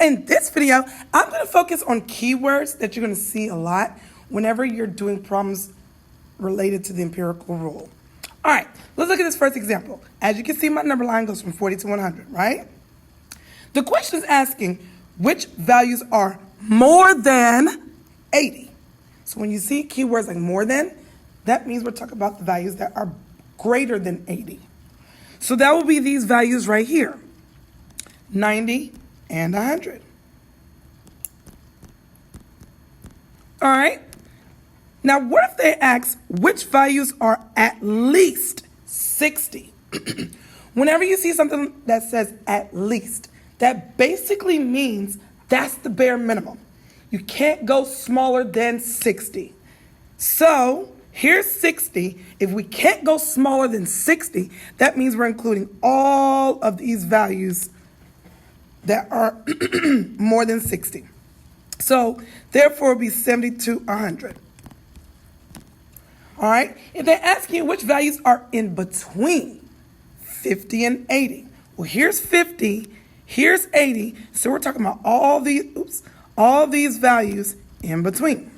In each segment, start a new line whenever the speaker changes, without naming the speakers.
In this video, I'm going to focus on keywords that you're going to see a lot whenever you're doing problems related to the empirical rule. All right, let's look at this first example. As you can see, my number line goes from 40 to 100, right? The question is asking which values are more than 80. So when you see keywords like more than, that means we're talking about the values that are greater than 80. So that will be these values right here, 90 and 100. All right. Now, what if they ask which values are at least 60? Whenever you see something that says at least, that basically means that's the bare minimum. You can't go smaller than 60. So here's 60. If we can't go smaller than 60, that means we're including all of these values that are more than 60. So therefore, it would be 70 to 100. All right. If they're asking you which values are in between 50 and 80, well, here's 50, here's 80. So we're talking about all these values in between.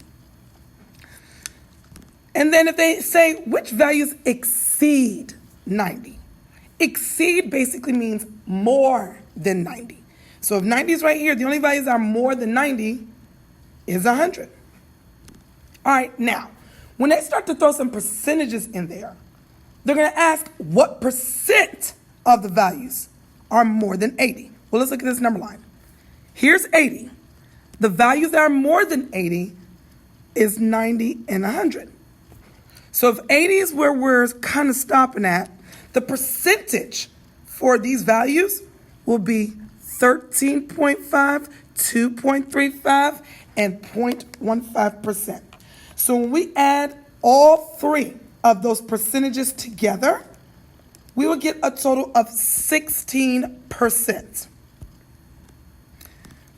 And then if they say which values exceed 90, exceed basically means more than 90. So if 90 is right here, the only values that are more than 90 is 100. All right, now, when they start to throw some percentages in there, they're going to ask what percent of the values are more than 80. Well, let's look at this number line. Here's 80. The values that are more than 80 is 90 and 100. So if 80 is where we're kind of stopping at, the percentage for these values will be 13.5, 2.35, and 0.15%. So when we add all three of those percentages together, we will get a total of 16%.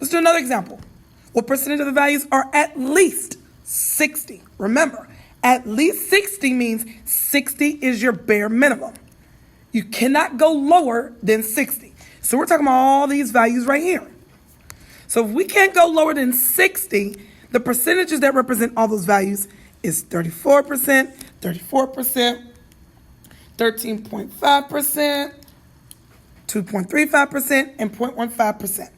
Let's do another example. What percentage of the values are at least 60? Remember, at least 60 means 60 is your bare minimum. You cannot go lower than 60. So we're talking about all these values right here. So if we can't go lower than 60, the percentages that represent all those values is 34%, 34%, 13.5%, 2.35%, and 0.15%.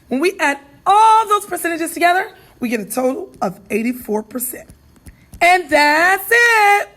When we add all those percentages together, we get a total of 84%. And that's it.